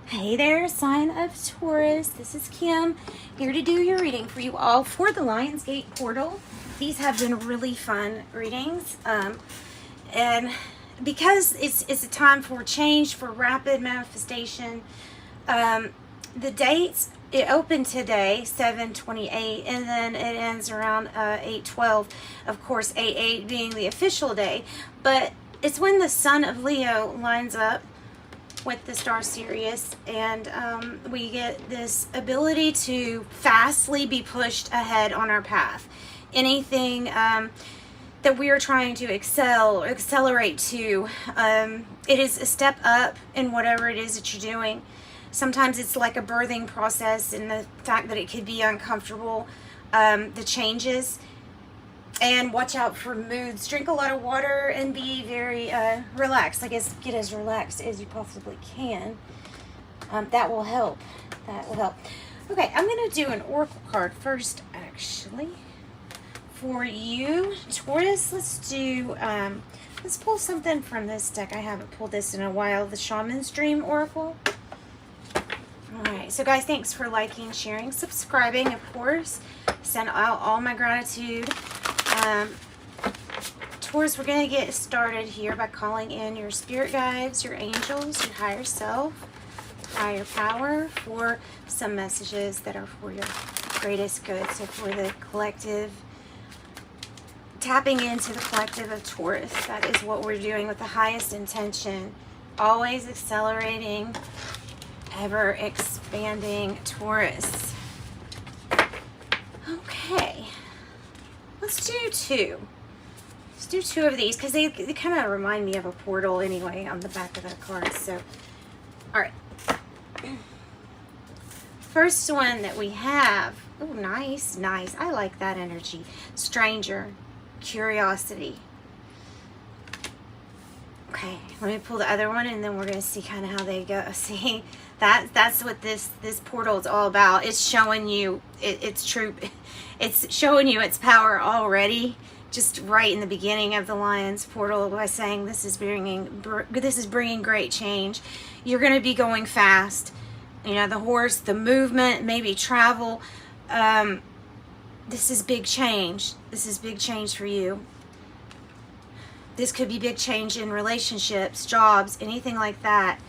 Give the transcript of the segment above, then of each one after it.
Hey there, sign of Taurus. This is Kim, here to do your reading for you all for the Lionsgate portal. These have been really fun readings, and because it's a time for change, for rapid manifestation. The dates, it opened today 7/28, and then it ends around 8/12. Of course, 8/8 being the official day, but it's when the Sun of Leo lines up with the star Sirius, and we get this ability to fastly be pushed ahead on our path. Anything that we are trying to excel or accelerate to, it is a step up in whatever it is that you're doing. Sometimes it's like a birthing process, and the fact that it could be uncomfortable, the changes. And watch out for moods. Drink a lot of water and be very relaxed. I guess get as relaxed as you possibly can. That will help. That will help. Okay, I'm going to do an oracle card first, actually, for you, Taurus. Let's pull something from this deck. I haven't pulled this in a while. The Shaman's Dream Oracle. Alright, so guys, thanks for liking, sharing, subscribing, of course. Send out all my gratitude. Taurus, we're going to get started here by calling in your spirit guides, your angels, your higher self, higher power, for some messages that are for your greatest good. So for the collective, tapping into the collective of Taurus, that is what we're doing with the highest intention. Always accelerating, ever expanding Taurus. Okay. Let's do two. Let's do two of these because they kind of remind me of a portal anyway on the back of the card. So, all right. First one that we have. Oh, nice, nice. I like that energy. Stranger, curiosity. Okay, let me pull the other one, and then we're gonna see kind of how they go. See, that's what this portal is all about. It's showing you it's true. It's showing you its power already, just right in the beginning of the Lion's portal, by saying this is bringing great change. You're going to be going fast. You know, the horse, the movement, maybe travel. This is big change. This is big change for you. This could be big change in relationships, jobs, anything like that.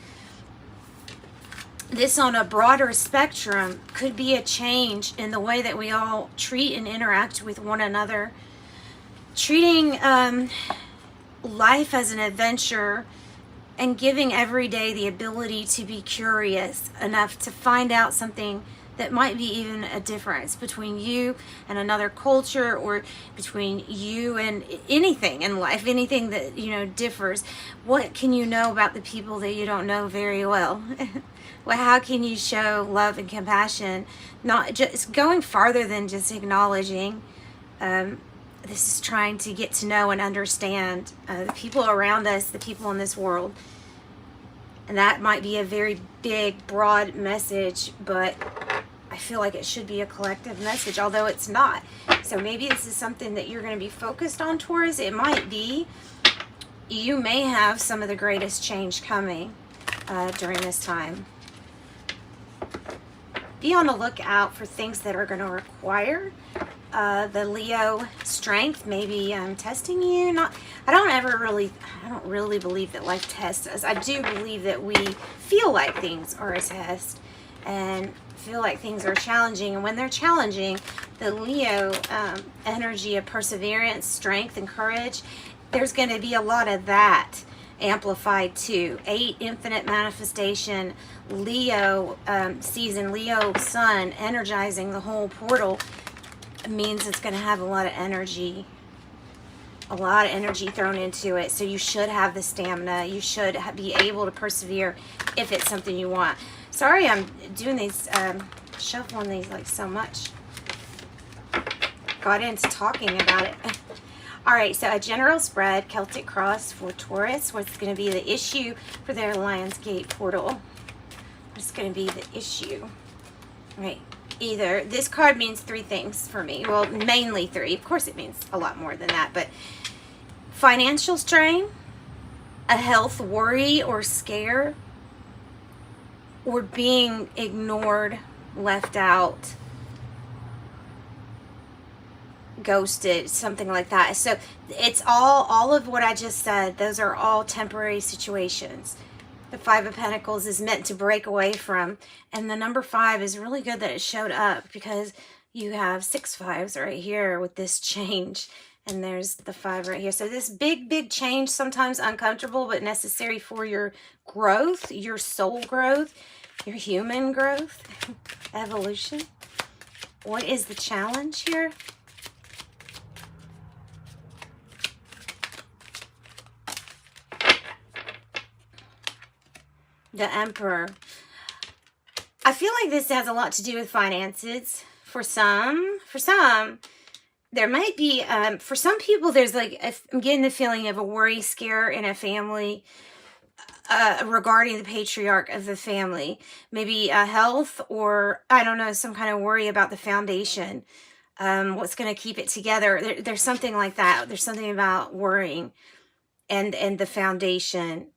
This, on a broader spectrum, could be a change in the way that we all treat and interact with one another. Treating life as an adventure, and giving every day the ability to be curious enough to find out something that might be even a difference between you and another culture, or between you and anything in life, anything that, you know, differs. What can you know about the people that you don't know very well? Well, how can you show love and compassion? Not just going farther than just acknowledging. This is trying to get to know and understand the people around us, the people in this world. And that might be a very big, broad message, but I feel like it should be a collective message, although it's not. So maybe this is something that you're going to be focused on, Taurus. It might be. You may have some of the greatest change coming during this time. Be on the lookout for things that are going to require the Leo strength, maybe testing you. I don't really believe that life tests us. I do believe that we feel like things are a test, and feel like things are challenging. And when they're challenging, the Leo energy of perseverance, strength, and courage, there's going to be a lot of that amplified too. 8, infinite manifestation, Leo season, Leo sun energizing the whole portal means it's going to have a lot of energy thrown into it. So you should have the stamina. You should be able to persevere if it's something you want. Sorry, I'm doing these, shuffling these like so much. Got into talking about it. All right, so a general spread, Celtic cross for Taurus. What's going to be the issue for their Lionsgate portal? What's going to be the issue? All right. Either this card means 3 things for me. Well, mainly 3. Of course, it means a lot more than that. But financial strain, a health worry or scare, or being ignored, left out, ghosted, something like that. So it's all of what I just said, those are all temporary situations. The Five of Pentacles is meant to break away from, and the number 5 is really good that it showed up, because you have 6 fives right here with this change, and there's the 5 right here. So this big change, sometimes uncomfortable but necessary for your growth, your soul growth, your human growth, evolution. What is the challenge here? The Emperor. I feel like this has a lot to do with finances. For some, there might be, for some people, there's like, I'm getting the feeling of a worry scare in a family regarding the patriarch of the family. Maybe health, or, I don't know, some kind of worry about the foundation. What's going to keep it together. There's something like that. There's something about worrying and the foundation.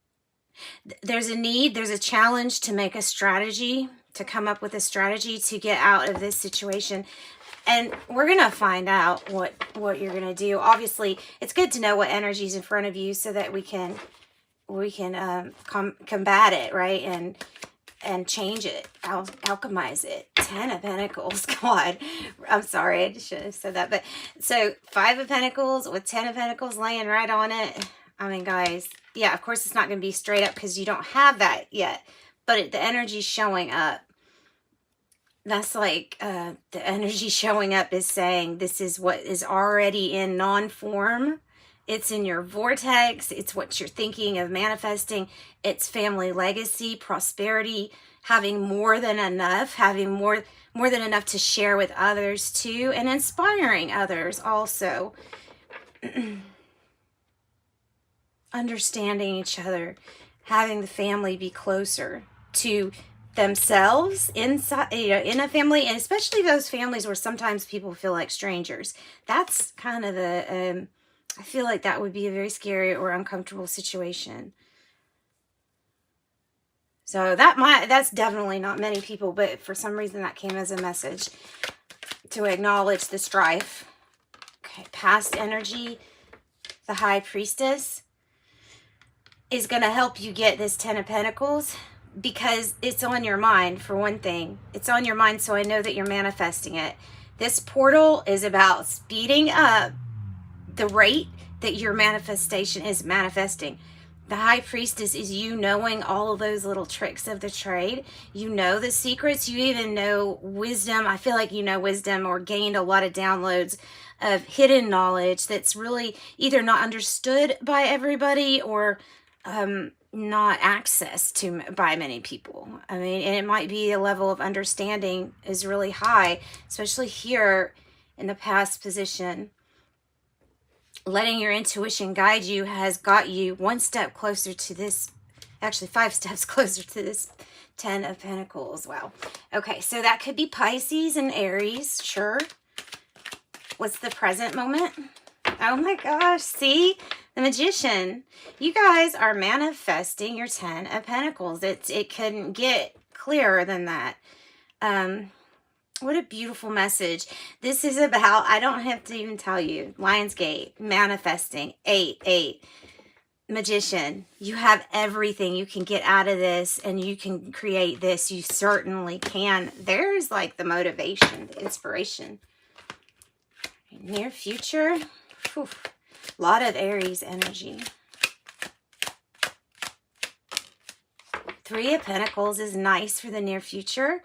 There's a need, there's a challenge to make a strategy, to come up with a strategy to get out of this situation. And we're going to find out what you're going to do. Obviously, it's good to know what energy is in front of you so that we can combat it, right? And change it, alchemize it. 10 of Pentacles, God, I'm sorry, I should have said that. But so 5 of Pentacles with 10 of Pentacles laying right on it. I mean, guys, yeah, of course it's not going to be straight up because you don't have that yet, but the energy's showing up. That's like the energy showing up is saying this is what is already in non-form. It's in your vortex. It's what you're thinking of manifesting. It's family legacy, prosperity, having more than enough, having more than enough to share with others too, and inspiring others also. Understanding each other, having the family be closer to themselves inside, in a family, and especially those families where sometimes people feel like strangers. That's kind of I feel like that would be a very scary or uncomfortable situation. So that's definitely not many people, but for some reason that came as a message to acknowledge the strife. Okay, past energy, the High Priestess is going to help you get this 10 of Pentacles, because it's on your mind. For one thing, it's on your mind, so I know that you're manifesting it. This portal is about speeding up the rate that your manifestation is manifesting. The High Priestess is you knowing all of those little tricks of the trade. You know the secrets. You even know wisdom. I feel like you know wisdom, or gained a lot of downloads of hidden knowledge that's really either not understood by everybody, or not accessed to by many people. I mean, and it might be a level of understanding is really high, especially here in the past position. Letting your intuition guide you has got you one step closer to this, actually 5 steps closer to this 10 of Pentacles. Wow. Okay, so that could be Pisces and Aries, sure. What's the present moment? Oh my gosh, see? The Magician. You guys are manifesting your 10 of Pentacles. It couldn't get clearer than that. What a beautiful message. This is about, I don't have to even tell you, Lionsgate, manifesting, 8. Magician. You have everything. You can get out of this and you can create this. You certainly can. There's like the motivation, the inspiration. Near future. Whew. A lot of Aries energy. 3 of Pentacles is nice for the near future.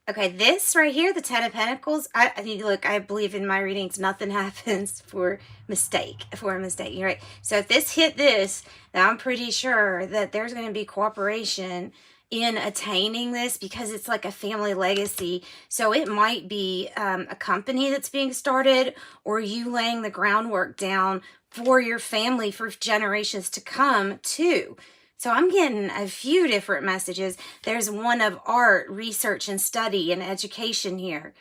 Okay, this right here, the 10 of Pentacles, I believe in my readings, nothing happens for a mistake. You're right. So if this hit this, then I'm pretty sure that there's going to be cooperation in attaining this, because it's like a family legacy. So it might be a company that's being started, or you laying the groundwork down for your family for generations to come too. So I'm getting a few different messages. There's one of art, research and study and education here.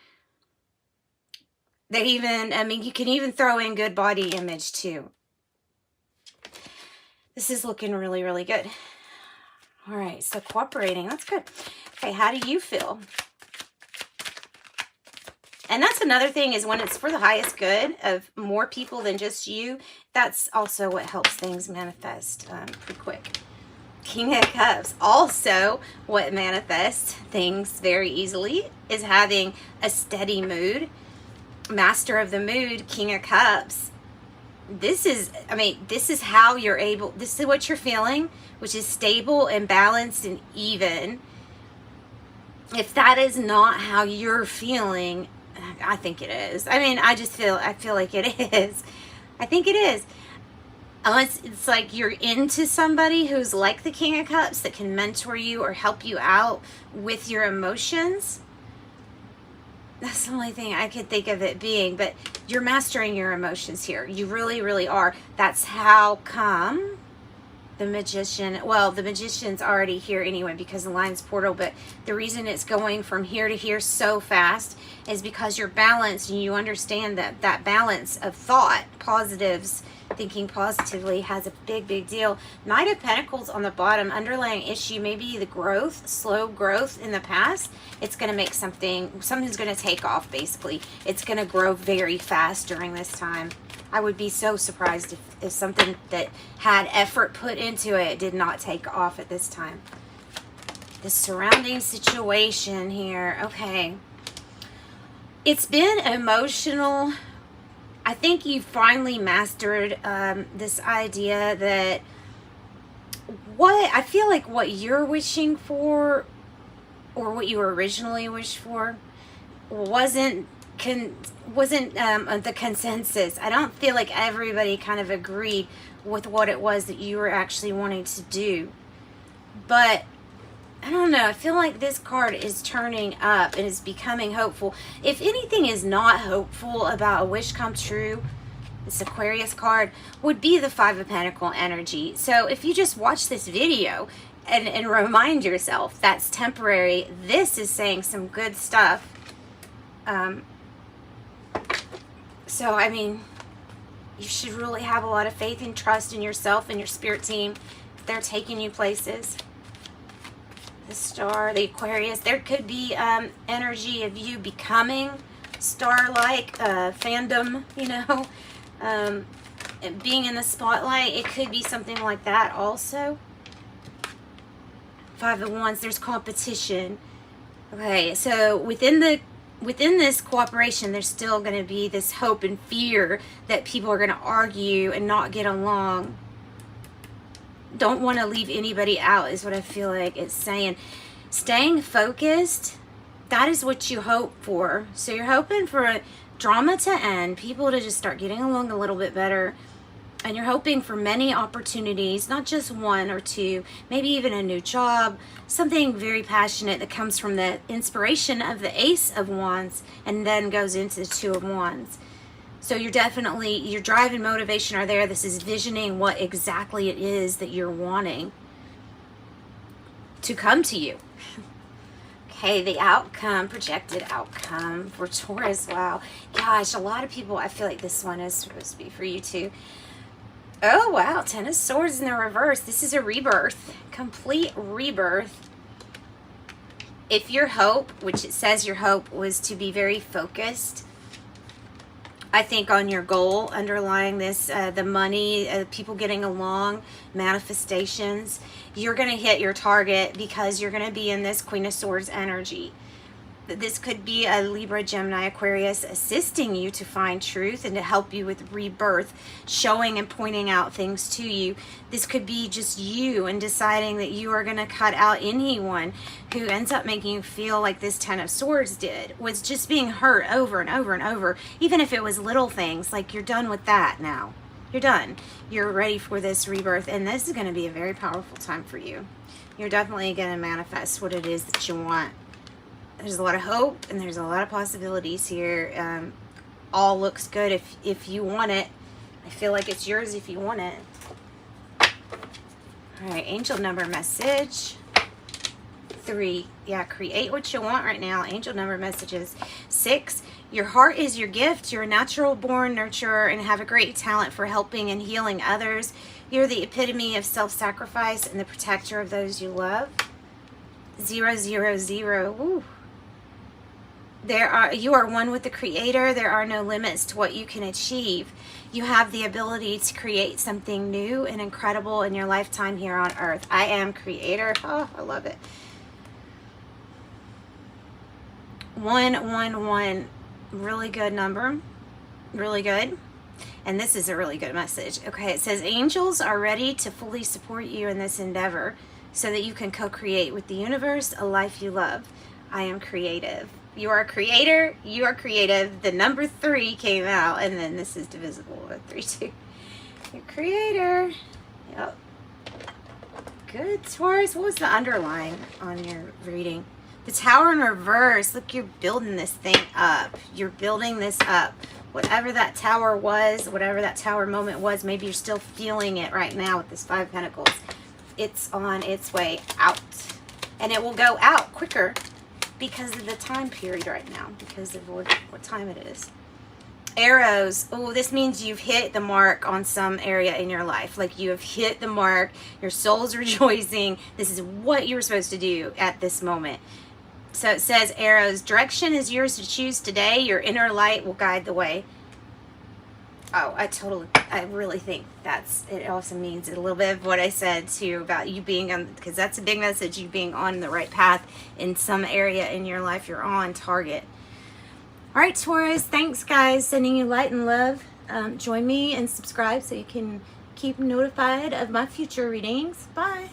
They even, I mean, you can even throw in good body image too. This is looking really, really good. All right, so cooperating, that's good. Okay, how do you feel? And that's another thing, is when it's for the highest good of more people than just you, that's also what helps things manifest pretty quick. King of Cups. Also, what manifests things very easily is having a steady mood. Master of the mood, King of Cups. This is, I mean, this is how you're able, this is what you're feeling, which is stable and balanced and even. If that is not how you're feeling, I think it is. I mean, I feel like it is. I think it is. Unless it's like you're into somebody who's like the King of Cups that can mentor you or help you out with your emotions. That's the only thing I could think of it being. But you're mastering your emotions here. You really, really are. That's how come the Magician, well, the Magician's already here anyway because the Lion's portal, but the reason it's going from here to here so fast is because you're balanced and you understand that that balance of thought, positives, thinking positively has a big, big deal. Knight of Pentacles on the bottom, underlying issue, maybe the growth, slow growth in the past. It's going to make something's going to take off, basically. It's going to grow very fast during this time. I would be so surprised if something that had effort put into it did not take off at this time. The surrounding situation here. Okay. It's been emotional. I think you finally mastered this idea that I feel like what you're wishing for, or what you originally wished for, wasn't the consensus. I don't feel like everybody kind of agreed with what it was that you were actually wanting to do. But I don't know, I feel like this card is turning up and is becoming hopeful. If anything is not hopeful about a wish come true, this Aquarius card would be the Five of Pentacles energy. So if you just watch this video and remind yourself that's temporary, this is saying some good stuff. So, I mean, you should really have a lot of faith and trust in yourself and your spirit team. They're taking you places. The Star, the Aquarius, there could be energy of you becoming star-like, fandom, you know, being in the spotlight. It could be something like that also. Five of Wands, there's competition. Okay, so within this cooperation, there's still going to be this hope and fear that people are going to argue and not get along. Don't want to leave anybody out is what I feel like it's saying. Staying focused, that is what you hope for. So you're hoping for a drama to end, people to just start getting along a little bit better. And you're hoping for many opportunities, not just one or two, maybe even a new job, something very passionate that comes from the inspiration of the Ace of Wands and then goes into the Two of Wands. So you're definitely, your drive and motivation are there. This is visioning what exactly it is that you're wanting to come to you. Okay, the outcome, projected outcome for Taurus. Wow. Gosh, a lot of people, I feel like this one is supposed to be for you too. Oh, wow. Ten of Swords in the reverse. This is a rebirth. Complete rebirth. If your hope, which it says your hope was to be very focused, I think on your goal underlying this, the money, people getting along, manifestations, you're going to hit your target because you're going to be in this Queen of Swords energy. This could be a Libra, Gemini, Aquarius assisting you to find truth and to help you with rebirth, showing and pointing out things to you. This could be just you and deciding that you are going to cut out anyone who ends up making you feel like this Ten of Swords did, was just being hurt over and over and over, even if it was little things. Like, you're done with that now. You're done. You're ready for this rebirth, and this is going to be a very powerful time for you. You're definitely going to manifest what it is that you want. There's a lot of hope and there's a lot of possibilities here. All looks good if you want it. I feel like it's yours if you want it. All right, angel number message 3. Yeah, create what you want right now. Angel number messages 6. Your heart is your gift. You're a natural born nurturer and have a great talent for helping and healing others. You're the epitome of self-sacrifice and the protector of those you love. 000. Woo. You are one with the Creator. There are no limits to what you can achieve. You have the ability to create something new and incredible in your lifetime here on Earth. I am Creator. Oh, I love it. 111. Really good number. Really good. And this is a really good message. Okay, it says angels are ready to fully support you in this endeavor so that you can co-create with the universe a life you love. I am creative. You are a creator. You are creative. The number 3 came out, and then this is divisible with 3, 2. You're creator. Yep. Good, Taurus. What was the underline on your reading? The Tower in reverse. Look, you're building this thing up. You're building this up. Whatever that tower was, whatever that tower moment was, maybe you're still feeling it right now with this 5 of Pentacles. It's on its way out. And it will go out quicker because of the time period right now, because of what time it is. Arrows. Oh, this means you've hit the mark on some area in your life. Like you have hit the mark. Your soul's rejoicing. This is what you were supposed to do at this moment. So it says arrows. Direction is yours to choose today. Your inner light will guide the way. Oh, I really think it also means a little bit of what I said too about you being on, because that's a big message, you being on the right path in some area in your life. You're on target. All right, Taurus, thanks guys. Sending you light and love. Join me and subscribe so you can keep notified of my future readings. Bye.